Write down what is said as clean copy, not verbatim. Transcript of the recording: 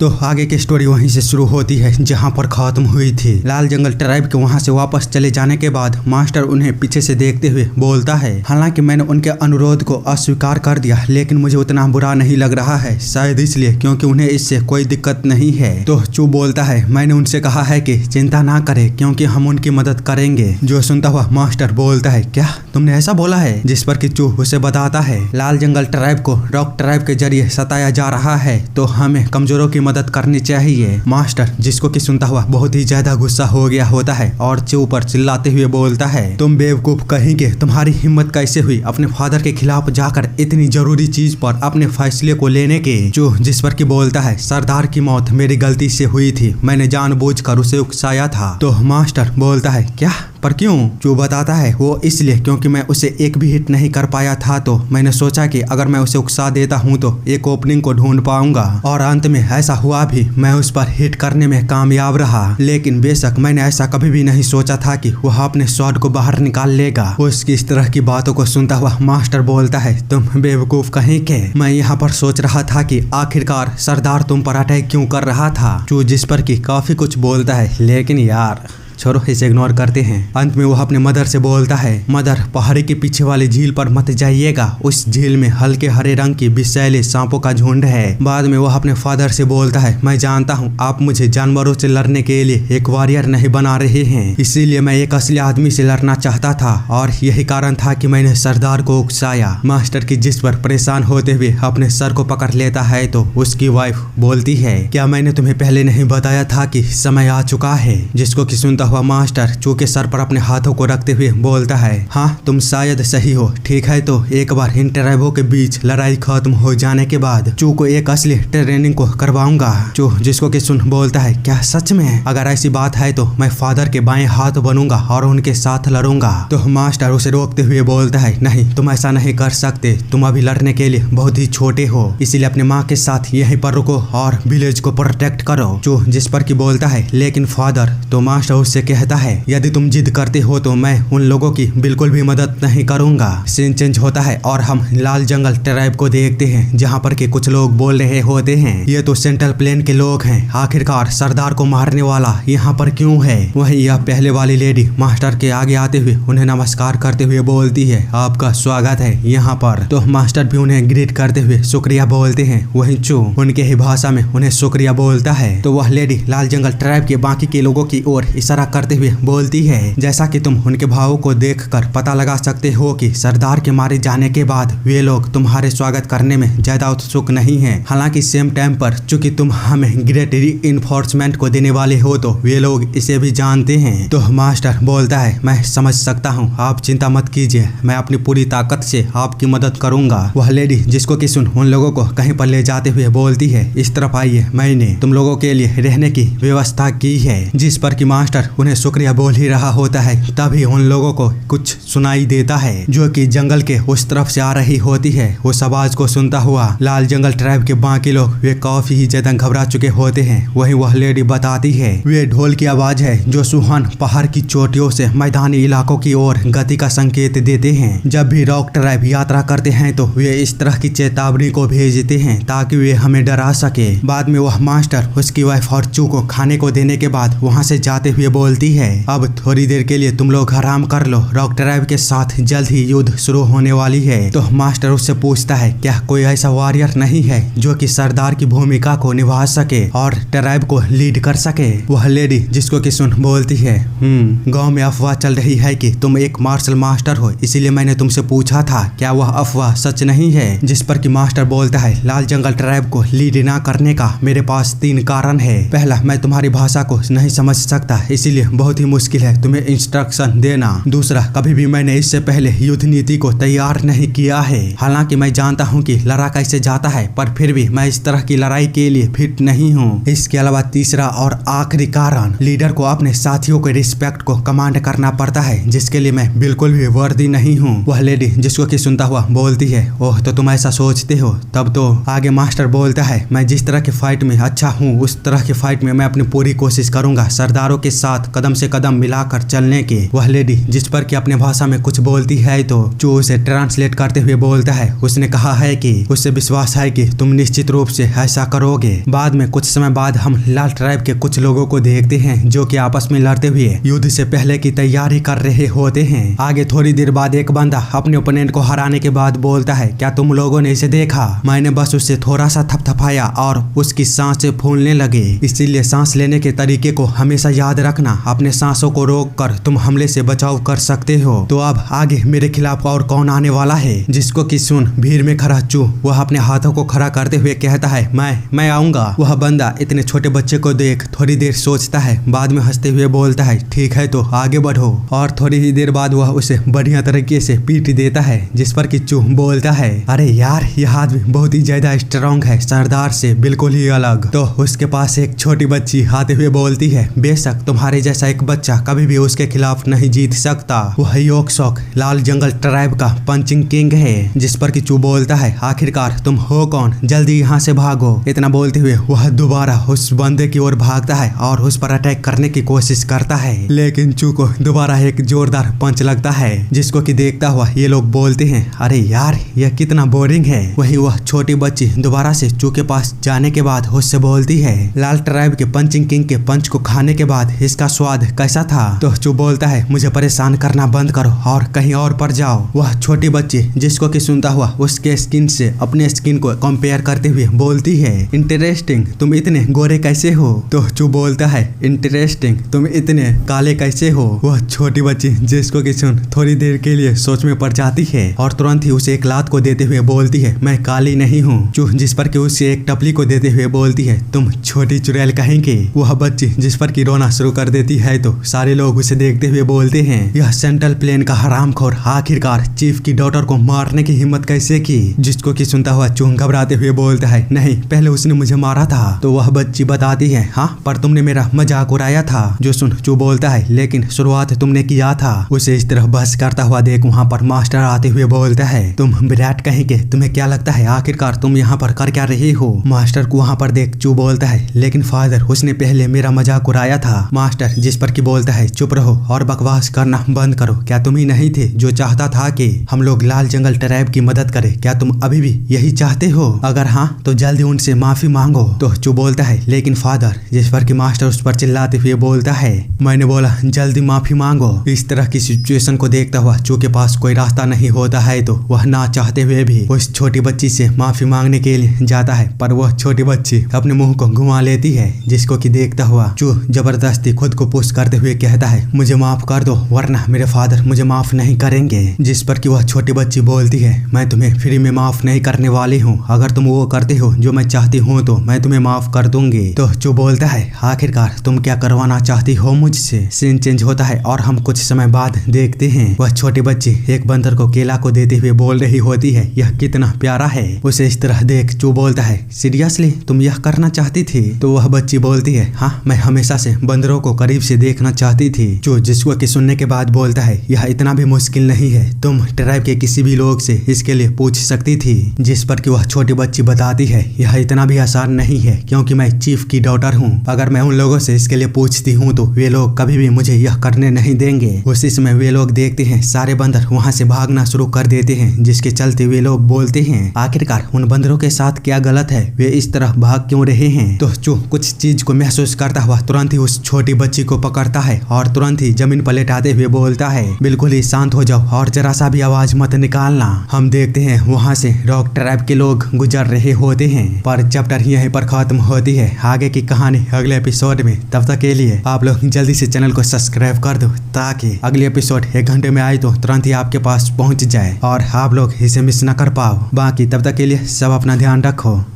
तो आगे की स्टोरी वहीं से शुरू होती है जहां पर खत्म हुई थी। लाल जंगल ट्राइब के वहां से वापस चले जाने के बाद मास्टर उन्हें पीछे से देखते हुए बोलता है, हालांकि मैंने उनके अनुरोध को अस्वीकार कर दिया, लेकिन मुझे उतना बुरा नहीं लग रहा है, शायद इसलिए क्योंकि उन्हें इससे कोई दिक्कत नहीं है। तो चू बोलता है, मैंने उनसे कहा है कि चिंता ना करे क्योंकि हम उनकी मदद करेंगे। जो सुनता हुआ मास्टर बोलता है, क्या तुमने ऐसा बोला है? जिस पर कि चू उसे बताता है, लाल जंगल ट्राइब को रॉक ट्राइब के जरिए सताया जा रहा है, तो हमें कमजोरों की मदद करनी चाहिए। मास्टर जिसको कि सुनता हुआ बहुत ही ज्यादा गुस्सा हो गया होता है और चू पर चिल्लाते हुए बोलता है, तुम बेवकूफ कहेंगे, तुम्हारी हिम्मत कैसे हुई अपने फादर के खिलाफ जाकर इतनी जरूरी चीज पर अपने फैसले को लेने के? चू जिस पर कि बोलता है, सरदार की मौत मेरी गलती से हुई थी, मैंने जानबूझकर उसे उकसाया था। तो मास्टर बोलता है, क्या पर क्यों? चू बताता है, वो इसलिए क्योंकि मैं उसे एक भी हिट नहीं कर पाया था, तो मैंने सोचा कि अगर मैं उसे उकसा देता हूँ तो एक ओपनिंग को ढूंढ पाऊंगा, और अंत में ऐसा हुआ भी, मैं उस पर हिट करने में कामयाब रहा। लेकिन बेशक मैंने ऐसा कभी भी नहीं सोचा था कि वह अपने शॉट को बाहर निकाल लेगा। उसकी इस तरह की बातों को सुनता हुआ मास्टर बोलता है, तुम बेवकूफ कहीं के, मैं यहाँ पर सोच रहा था कि आखिरकार सरदार तुम पर अटैक क्यों कर रहा था। चू जिस पर कि काफी कुछ बोलता है, लेकिन यार छोड़ो, इसे इग्नोर करते हैं। अंत में वह अपने मदर से बोलता है, मदर पहाड़ी के पीछे वाली झील पर मत जाइएगा, उस झील में हल्के हरे रंग की विषैले सांपों का झुंड है। बाद में वह अपने फादर से बोलता है, मैं जानता हूँ आप मुझे जानवरों से लड़ने के लिए एक वॉरियर नहीं बना रहे हैं, इसीलिए मैं एक असली आदमी से लड़ना चाहता था, और यही कारण था कि मैंने सरदार को उकसाया। मास्टर की जिस पर परेशान होते हुए अपने सर को पकड़ लेता है, तो उसकी वाइफ बोलती है, क्या मैंने तुम्हें पहले नहीं बताया था कि समय आ चुका है? जिसको कि सुनता हुआ मास्टर चू के सर पर अपने हाथों को रखते हुए बोलता है, हाँ तुम शायद सही हो, ठीक है, तो एक बार इन ट्राइबों के बीच लड़ाई खत्म हो जाने के बाद चू को एक असली ट्रेनिंग को करवाऊंगा। चू जिसको कि सुन बोलता है, क्या सच में? अगर ऐसी बात है तो मैं फादर के बाएं हाथ बनूंगा और उनके साथ लड़ूंगा। तो मास्टर उसे रोकते हुए बोलता है, नहीं तुम ऐसा नहीं कर सकते, तुम अभी लड़ने के लिए बहुत ही छोटे हो, इसीलिए अपने माँ के साथ यहीं पर रुको और विलेज को प्रोटेक्ट करो। चू जिस पर की बोलता है, लेकिन फादर, तो मास्टर उससे कहता है, यदि तुम जिद करते हो तो मैं उन लोगों की बिल्कुल भी मदद नहीं करूंगा। सीन चेंज होता है और हम लाल जंगल ट्राइब को देखते हैं, जहां पर के कुछ लोग बोल रहे होते हैं, ये तो सेंट्रल प्लेन के लोग हैं, आखिरकार सरदार को मारने वाला यहाँ पर क्यों है? वहीं यह पहले वाली लेडी मास्टर के आगे आते हुए उन्हें नमस्कार करते हुए बोलती है, आपका स्वागत है यहाँ पर। तो मास्टर भी उन्हें ग्रीट करते हुए शुक्रिया बोलते हैं। वहीं चू उनके ही भाषा में उन्हें शुक्रिया बोलता है। तो वह लेडी लाल जंगल ट्राइब के बाकी के लोगों की ओर इशारा करते हुए बोलती है, जैसा कि तुम उनके भावों को देखकर पता लगा सकते हो कि सरदार के मारे जाने के बाद वे लोग तुम्हारे स्वागत करने में ज्यादा उत्सुक नहीं हैं। हालांकि सेम टाइम पर चूंकि तुम हमें ग्रेट रीइंफोर्समेंट को देने वाले हो, तो वे लोग इसे भी जानते हैं। तो मास्टर बोलता है, मैं समझ सकता हूँ, आप चिंता मत कीजिए, मैं अपनी पूरी ताकत से आपकी मदद करूंगा। वह लेडी जिसको कि सुन उन लोगों को कहीं पर ले जाते हुए बोलती है, इस तरफ आइए, मैंने तुम लोगों के लिए रहने की व्यवस्था की है। जिस पर कि मास्टर उन्हें शुक्रिया बोल ही रहा होता है, तभी उन लोगों को कुछ सुनाई देता है जो कि जंगल के उस तरफ से आ रही होती है। उस आवाज को सुनता हुआ लाल जंगल ट्राइब के बाकी लोग वे काफी ही ज्यादा घबरा चुके होते हैं। वहीं वह लेडी बताती है, वे ढोल की आवाज है जो सुहान पहाड़ की चोटियों से मैदानी इलाकों की ओर गति का संकेत देते हैं। जब भी रॉक ट्राइब यात्रा करते हैं तो वे इस तरह की चेतावनी को भेजते हैं ताकि वे हमें डरा सके। बाद में वह मास्टर उसकी वाइफ और चू को खाने को देने के बाद वहाँ से जाते हुए बोलती है, अब थोड़ी देर के लिए तुम लोग आराम कर लो, रॉक ट्राइब के साथ जल्द ही युद्ध शुरू होने वाली है। तो मास्टर उससे पूछता है, क्या कोई ऐसा वॉरियर नहीं है जो कि सरदार की भूमिका को निभा सके और ट्राइब को लीड कर सके? वह लेडी जिसको कि सुन बोलती है, गांव में अफवाह चल रही है कि तुम एक मार्शल मास्टर हो, इसीलिए मैंने तुमसे पूछा था, क्या वह अफवाह सच नहीं है? जिस पर कि मास्टर बोलता है, लाल जंगल ट्राइब को लीड ना करने का मेरे पास 3 कारण है। पहला, मैं तुम्हारी भाषा को नहीं समझ सकता, इसीलिए बहुत ही मुश्किल है तुम्हें इंस्ट्रक्शन देना। दूसरा, कभी भी मैंने इससे पहले युद्ध नीति को तैयार नहीं किया है, हालांकि मैं जानता हूं कि लड़ा कैसे जाता है, पर फिर भी मैं इस तरह की लड़ाई के लिए फिट नहीं हूं। इसके अलावा तीसरा और आखिरी कारण, लीडर को अपने साथियों के रिस्पेक्ट को कमांड करना पड़ता है, जिसके लिए मैं बिल्कुल भी वर्दी नहीं हूँ। वह लेडी जिसको कि सुनता हुआ बोलती है, ओह तो तुम ऐसा सोचते हो? तब तो आगे मास्टर बोलता है, मैं जिस तरह की फाइट में अच्छा हूँ उस तरह की फाइट में मैं अपनी पूरी कोशिश करूंगा सरदारों के साथ साथ कदम से कदम मिलाकर चलने के। वह लेडी जिस पर कि अपने भाषा में कुछ बोलती है तो चू उसे ट्रांसलेट करते हुए बोलता है। उसने कहा है कि उससे विश्वास है कि तुम निश्चित रूप से ऐसा करोगे। बाद में कुछ समय बाद हम लाल ट्राइब के कुछ लोगों को देखते हैं जो कि आपस में लड़ते हुए युद्ध से पहले की तैयारी कर रहे होते हैं। आगे थोड़ी देर बाद एक बंदा अपने ओपोनेंट को हराने के बाद बोलता है, क्या तुम लोगों ने इसे देखा? मैंने बस उससे थोड़ा सा थपथपाया और उसकी सांसें फूलने लगे। इसीलिए सांस लेने के तरीके को हमेशा याद रखना। अपने सांसों को रोक कर तुम हमले से बचाव कर सकते हो। तो अब आगे मेरे खिलाफ और कौन आने वाला है? जिसको कि सुन भीड़ में खड़ा चू वह अपने हाथों को खड़ा करते हुए कहता है, मैं आऊंगा। वह बंदा इतने छोटे बच्चे को देख थोड़ी देर सोचता है, बाद में हंसते हुए बोलता है, ठीक है तो आगे बढ़ो। और थोड़ी ही देर बाद वह उसे बढ़िया तरीके से पीट देता है, जिस पर कि चू बोलता है, अरे यार यह आदमी बहुत ही ज्यादा स्ट्रॉन्ग है, सरदार से बिल्कुल ही अलग। तो उसके पास एक छोटी बच्ची आते हुए बोलती है, बेशक तुम्हारे जैसा एक बच्चा कभी भी उसके खिलाफ नहीं जीत सकता। वह योक शौक लाल जंगल ट्राइब का पंचिंग किंग है। जिस पर कि चू बोलता है, आखिरकार तुम हो कौन? जल्दी यहाँ से भागो। इतना बोलते हुए वह दोबारा उस बंदे की ओर भागता है और उस पर अटैक करने की कोशिश करता है, लेकिन चू को दोबारा एक जोरदार पंच लगता है, जिसको कि देखता हुआ ये लोग बोलते हैं, अरे यार यह कितना बोरिंग है। वही वह छोटी बच्ची दोबारा से चू के पास जाने के बाद उससे बोलती है, लाल ट्राइब के पंचिंग किंग के पंच को खाने के बाद इसका स्वाद कैसा था? तो चू बोलता है, मुझे परेशान करना बंद करो और कहीं और पर जाओ। वह छोटी बच्ची जिसको कि सुनता हुआ उसके स्किन से अपने स्किन को कंपेयर करते हुए बोलती है, इंटरेस्टिंग, तुम इतने गोरे कैसे हो? तो चू बोलता है, इंटरेस्टिंग, तुम इतने काले कैसे हो? वह छोटी बच्ची जिसको कि सुन थोड़ी देर के लिए सोच में पड़ जाती है और तुरंत ही उसे एक लात को देते हुए बोलती है, मैं काली नहीं हूँ। चू जिस पर कि उसे एक टपली को देते हुए बोलती है, तुम छोटी चुड़ैल कहेंगे। वह बच्ची जिस पर कि रोना शुरू कर देती है तो सारे लोग उसे देखते हुए बोलते हैं, यह सेंट्रल प्लेन का हरामखोर आखिरकार चीफ की डॉटर को मारने की हिम्मत कैसे की? जिसको कि सुनता हुआ चू घबराते हुए बोलता है, नहीं पहले उसने मुझे मारा था। तो वह बच्ची बताती है, हाँ पर तुमने मेरा मजाक उड़ाया था। जो सुन चू बोलता है, लेकिन शुरुआत तुमने किया था। उसे इस तरह बहस करता हुआ देख वहाँ पर मास्टर आते हुए बोलता है, तुम विराट कहेंगे, तुम्हें क्या लगता है आखिरकार तुम यहाँ पर कर क्या रही हो? मास्टर को वहाँ पर देख चू बोलता है, लेकिन फादर उसने पहले मेरा मजाक उड़ाया था। मास्टर जिस पर की बोलता है, चुप रहो और बकवास करना बंद करो। क्या तुम ही नहीं थे जो चाहता था कि हम लोग लाल जंगल ट्राइब की मदद करें? क्या तुम अभी भी यही चाहते हो? अगर हाँ तो जल्दी उनसे माफी मांगो। तो चू बोलता है, लेकिन फादर, जिस पर कि मास्टर उस पर चिल्लाते हुए बोलता है, मैंने बोला जल्दी माफी मांगो। इस तरह की सिचुएशन को देखता हुआ चू के पास कोई रास्ता नहीं होता है तो वह ना चाहते हुए भी उस छोटी बच्ची से माफी मांगने के लिए जाता है, पर वह छोटी बच्ची अपने मुंह को घुमा लेती है, जिसको कि देखता हुआ चू जबरदस्ती खुद को पुश करते हुए कहता है, मुझे माफ कर दो वरना मेरे फादर मुझे माफ नहीं करेंगे। जिस पर कि वह छोटी बच्ची बोलती है, मैं तुम्हें फ्री में माफ नहीं करने वाली हूँ। अगर तुम वो करते हो जो मैं चाहती हूँ तो मैं तुम्हें माफ कर दूंगी। तो चू बोलता है, आखिरकार तुम क्या करवाना चाहती हो मुझसे? सीन चेंज होता है और हम कुछ समय बाद देखते हैं वह छोटी बच्ची एक बंदर को केला को देते हुए बोल रही होती है, यह कितना प्यारा है। उसे इस तरह देख चू बोलता है, सीरियसली तुम यह करना चाहती थी? तो वह बच्ची बोलती है, हाँ मैं हमेशा से बंदरों को करीब से देखना चाहती थी। चू जिसको कि सुनने के बाद बोलता है, यह इतना भी मुश्किल नहीं है, तुम ट्राइब के किसी भी लोग से इसके लिए पूछ सकती थी। जिस पर कि वह छोटी बच्ची बताती है, यह इतना भी आसान नहीं है क्योंकि मैं चीफ की डॉटर हूँ। अगर मैं उन लोगों से इसके लिए पूछती हूँ तो वे लोग कभी भी मुझे यह करने नहीं देंगे। उसी समय वे लोग देखते हैं सारे बंदर वहाँ से भागना शुरू कर देते हैं, जिसके चलते वे लोग बोलते हैं, आखिरकार उन बंदरों के साथ क्या गलत है, वे इस तरह भाग क्यों रहे हैं? तो चू कुछ चीज को महसूस करता हुआ तुरंत ही उस छोटी बच्ची को पकड़ता है और तुरंत ही जमीन पर लेटाते हुए बोलता है, बिल्कुल ही शांत हो जाओ और जरा सा भी आवाज मत निकालना। हम देखते हैं वहाँ से रॉक ट्राइब के लोग गुजर रहे होते हैं, पर चैप्टर यहीं पर खत्म होती है। आगे की कहानी अगले एपिसोड में। तब तक के लिए आप लोग जल्दी से चैनल को सब्सक्राइब कर दो ताकि अगले एपिसोड 1 घंटे में आए तो तुरंत ही आपके पास पहुंच जाए और आप लोग इसे मिस न कर पाओ। बाकी तब तक के लिए सब अपना ध्यान रखो।